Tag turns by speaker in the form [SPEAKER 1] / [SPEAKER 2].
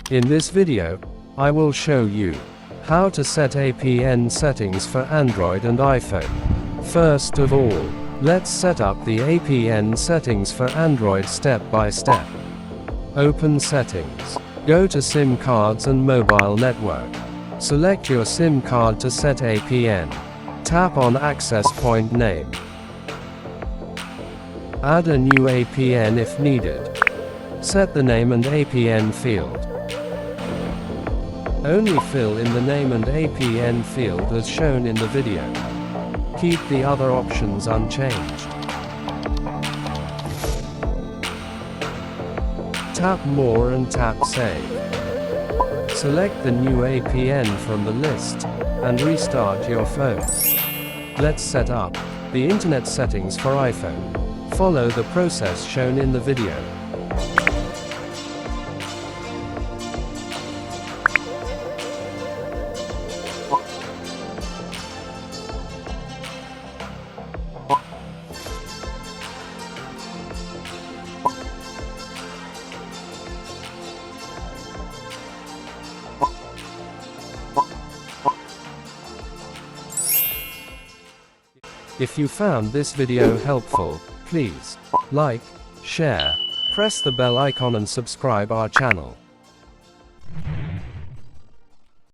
[SPEAKER 1] In this video, I will show you how to set APN settings for Android and iPhone. First of all, let's set up the APN settings for Android step by step. Open Settings. Go to SIM cards and mobile network. Select your SIM card to set APN. Tap on access point name. Add a new APN if needed. Set the name and APN field. Only fill in the name and APN field as shown in the video. Keep the other options unchanged. Tap More and tap Save. Select the new APN from the list, and restart your phone. Let's set up the internet settings for iPhone. Follow the process shown in the video. If you found this video helpful, please like, share, press the bell icon and subscribe our channel.